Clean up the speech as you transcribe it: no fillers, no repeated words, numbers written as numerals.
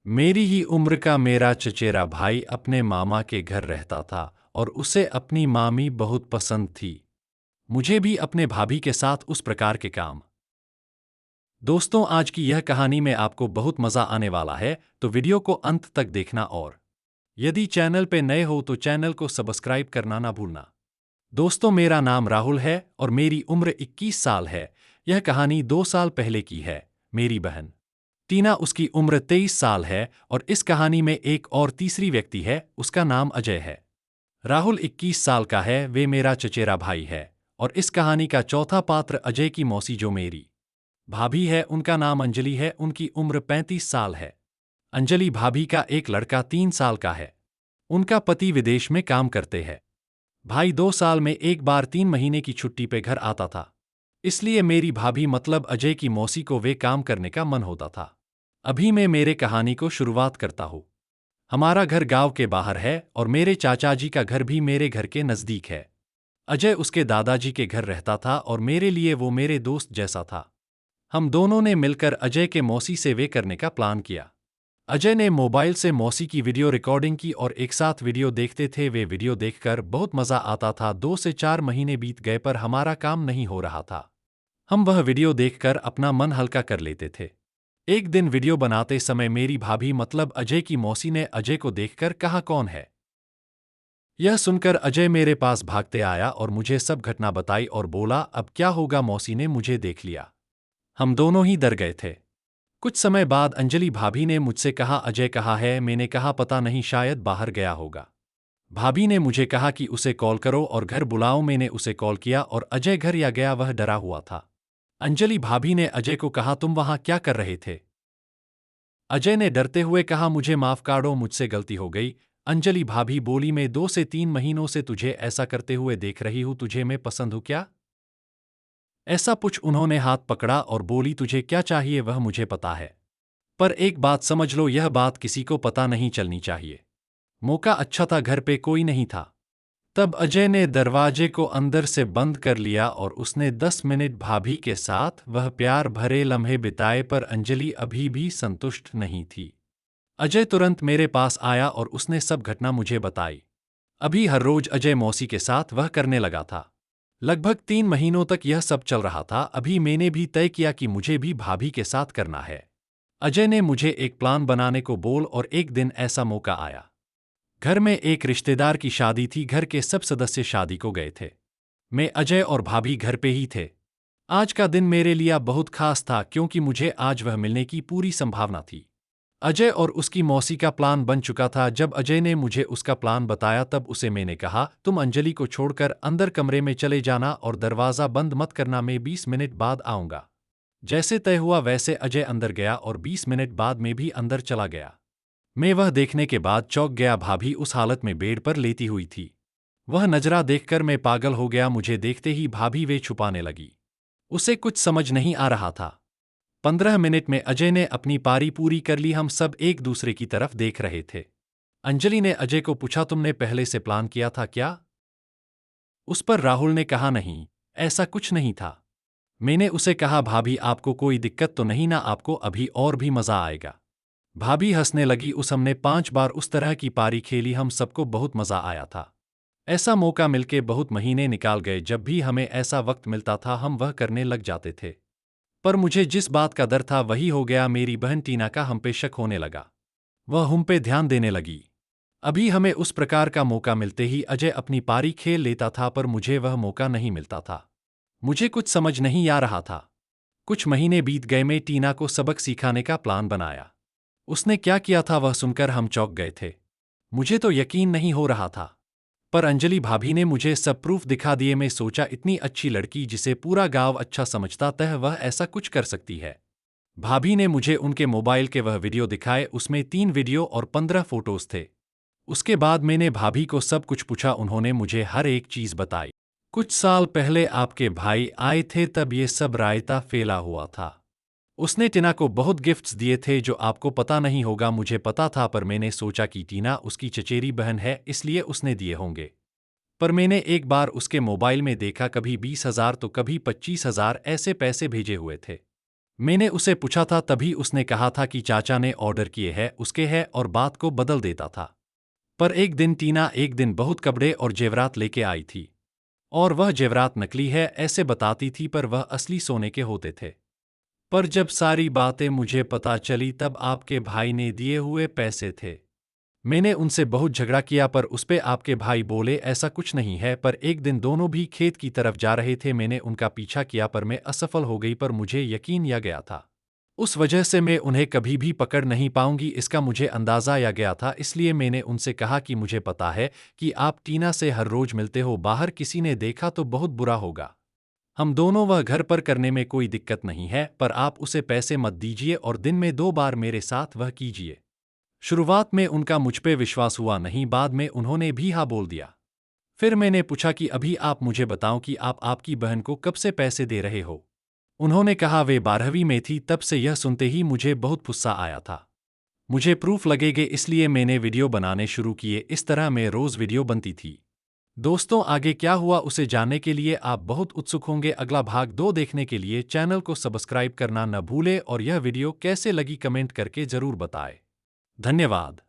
मेरी ही उम्र का मेरा चचेरा भाई अपने मामा के घर रहता था और उसे अपनी मामी बहुत पसंद थी। मुझे भी अपने भाभी के साथ उस प्रकार के काम। दोस्तों, आज की यह कहानी में आपको बहुत मजा आने वाला है, तो वीडियो को अंत तक देखना और यदि चैनल पे नए हो तो चैनल को सब्सक्राइब करना ना भूलना। दोस्तों, मेरा नाम राहुल है और मेरी उम्र 21 साल है। यह कहानी 2 साल पहले की है। मेरी बहन टीना, उसकी उम्र 23 साल है और इस कहानी में एक और तीसरी व्यक्ति है, उसका नाम अजय है। राहुल 21 साल का है, वे मेरा चचेरा भाई है। और इस कहानी का चौथा पात्र अजय की मौसी जो मेरी भाभी है, उनका नाम अंजलि है, उनकी उम्र 35 साल है। अंजलि भाभी का एक लड़का 3 साल का है। उनका पति विदेश में काम करते हैं। भाई 2 साल में एक बार 3 महीने की छुट्टी पे घर आता था। इसलिए मेरी भाभी मतलब अजय की मौसी को वे काम करने का मन होता था। अभी मैं मेरे कहानी को शुरुआत करता हूँ। हमारा घर गांव के बाहर है और मेरे चाचा जी का घर भी मेरे घर के नजदीक है। अजय उसके दादाजी के घर रहता था और मेरे लिए वो मेरे दोस्त जैसा था। हम दोनों ने मिलकर अजय के मौसी से वे करने का प्लान किया। अजय ने मोबाइल से मौसी की वीडियो रिकॉर्डिंग की और एक साथ वीडियो देखते थे। वे वीडियो देखकर बहुत मजा आता था। 2 से 4 महीने बीत गए पर हमारा काम नहीं हो रहा था। हम वह वीडियो देखकर अपना मन हल्का कर लेते थे। एक दिन वीडियो बनाते समय मेरी भाभी मतलब अजय की मौसी ने अजय को देखकर कहा, कौन है? यह सुनकर अजय मेरे पास भागते आया और मुझे सब घटना बताई और बोला, अब क्या होगा, मौसी ने मुझे देख लिया। हम दोनों ही डर गए थे। कुछ समय बाद अंजलि भाभी ने मुझसे कहा, अजय कहाँ है? मैंने कहा, पता नहीं, शायद बाहर गया होगा। भाभी ने मुझे कहा कि उसे कॉल करो और घर बुलाओ। मैंने उसे कॉल किया और अजय घर या गया, वह डरा हुआ था। अंजलि भाभी ने अजय को कहा, तुम वहां क्या कर रहे थे? अजय ने डरते हुए कहा, मुझे माफ काटो, मुझसे गलती हो गई। अंजलि भाभी बोली, मैं 2 से 3 महीनों से तुझे ऐसा करते हुए देख रही हूं, तुझे मैं पसंद हूं क्या? ऐसा पूछ उन्होंने हाथ पकड़ा और बोली, तुझे क्या चाहिए वह मुझे पता है। पर एक बात समझ लो, यह बात किसी को पता नहीं चलनी चाहिए। मौका अच्छा था, घर पे कोई नहीं था। तब अजय ने दरवाजे को अंदर से बंद कर लिया और उसने 10 मिनट भाभी के साथ वह प्यार भरे लम्हे बिताए, पर अंजलि अभी भी संतुष्ट नहीं थी। अजय तुरंत मेरे पास आया और उसने सब घटना मुझे बताई। अभी हर रोज अजय मौसी के साथ वह करने लगा था। लगभग 3 महीनों तक यह सब चल रहा था। अभी मैंने भी तय किया कि मुझे भी भाभी के साथ करना है। अजय ने मुझे एक प्लान बनाने को बोल और एक दिन ऐसा मौका आया। घर में एक रिश्तेदार की शादी थी। घर के सब सदस्य शादी को गए थे। मैं, अजय और भाभी घर पे ही थे। आज का दिन मेरे लिए बहुत खास था क्योंकि मुझे आज वह मिलने की पूरी संभावना थी। अजय और उसकी मौसी का प्लान बन चुका था। जब अजय ने मुझे उसका प्लान बताया तब उसे मैंने कहा, तुम अंजलि को छोड़कर अंदर कमरे में चले जाना और दरवाज़ा बंद मत करना, मैं 20 मिनट बाद आऊँगा। जैसे तय हुआ वैसे अजय अंदर गया और 20 मिनट बाद मैं भी अंदर चला गया। मैं वह देखने के बाद चौंक गया। भाभी उस हालत में बेड पर लेटी हुई थी। वह नजरा देखकर मैं पागल हो गया। मुझे देखते ही भाभी वे छुपाने लगी। उसे कुछ समझ नहीं आ रहा था। 15 मिनट में अजय ने अपनी पारी पूरी कर ली। हम सब एक दूसरे की तरफ देख रहे थे। अंजलि ने अजय को पूछा, तुमने पहले से प्लान किया था क्या? उस पर राहुल ने कहा, नहीं, ऐसा कुछ नहीं था। मैंने उसे कहा, भाभी आपको कोई दिक्कत तो नहीं ना? आपको अभी और भी मजा आएगा। भाभी हंसने लगी। हमने 5 बार उस तरह की पारी खेली। हम सबको बहुत मजा आया था। ऐसा मौका मिलके बहुत महीने निकाल गए। जब भी हमें ऐसा वक्त मिलता था हम वह करने लग जाते थे। पर मुझे जिस बात का डर था वही हो गया। मेरी बहन टीना का हम पे शक होने लगा। वह हम पे ध्यान देने लगी। अभी हमें उस प्रकार का मौका मिलते ही अजय अपनी पारी खेल लेता था, पर मुझे वह मौका नहीं मिलता था। मुझे कुछ समझ नहीं आ रहा था। कुछ महीने बीत गए। मैं टीना को सबक सिखाने का प्लान बनाया। उसने क्या किया था वह सुनकर हम चौंक गए थे। मुझे तो यकीन नहीं हो रहा था। पर अंजलि भाभी ने मुझे सब प्रूफ दिखा दिए। मैं सोचा, इतनी अच्छी लड़की जिसे पूरा गांव अच्छा समझता था वह ऐसा कुछ कर सकती है। भाभी ने मुझे उनके मोबाइल के वह वीडियो दिखाए। उसमें 3 वीडियो और 15 फोटोज थे। उसके बाद मैंने भाभी को सब कुछ पूछा। उन्होंने मुझे हर एक चीज बताई। कुछ साल पहले आपके भाई आए थे, तब ये सब रायता फैला हुआ था। उसने टीना को बहुत गिफ्ट्स दिए थे जो आपको पता नहीं होगा। मुझे पता था, पर मैंने सोचा कि टीना उसकी चचेरी बहन है इसलिए उसने दिए होंगे। पर मैंने एक बार उसके मोबाइल में देखा, कभी 20,000 तो कभी 25,000 ऐसे पैसे भेजे हुए थे। मैंने उसे पूछा था, तभी उसने कहा था कि चाचा ने ऑर्डर किए हैं, उसके है, और बात को बदल देता था। पर एक दिन टीना एक दिन बहुत कपड़े और जेवरात लेके आई थी। और वह जेवरात नकली है ऐसे बताती थी, पर वह असली सोने के होते थे। पर जब सारी बातें मुझे पता चली तब आपके भाई ने दिए हुए पैसे थे। मैंने उनसे बहुत झगड़ा किया, पर उस पे आपके भाई बोले ऐसा कुछ नहीं है। पर एक दिन दोनों भी खेत की तरफ जा रहे थे, मैंने उनका पीछा किया पर मैं असफल हो गई, पर मुझे यकीन आ गया था उस वजह से मैं उन्हें कभी भी पकड़ नहीं पाऊंगी, इसका मुझे अंदाजा आ गया था। इसलिए मैंने उनसे कहा कि मुझे पता है कि आप टीना से हर रोज मिलते हो, बाहर किसी ने देखा तो बहुत बुरा होगा। हम दोनों वह घर पर करने में कोई दिक्कत नहीं है, पर आप उसे पैसे मत दीजिए और दिन में 2 बार मेरे साथ वह कीजिए। शुरुआत में उनका मुझ पे विश्वास हुआ नहीं, बाद में उन्होंने भी हाँ बोल दिया। फिर मैंने पूछा कि अभी आप मुझे बताओ कि आप आपकी बहन को कब से पैसे दे रहे हो। उन्होंने कहा वे 12वीं में थी। तब से यह सुनते ही मुझे बहुत गुस्सा आया था। मुझे प्रूफ लगेगे, इसलिए मैंने वीडियो बनाने शुरू किए। इस तरह मैं रोज वीडियो बनती थी। दोस्तों, आगे क्या हुआ उसे जानने के लिए आप बहुत उत्सुक होंगे। अगला भाग 2 देखने के लिए चैनल को सब्सक्राइब करना न भूलें और यह वीडियो कैसे लगी कमेंट करके जरूर बताएं। धन्यवाद।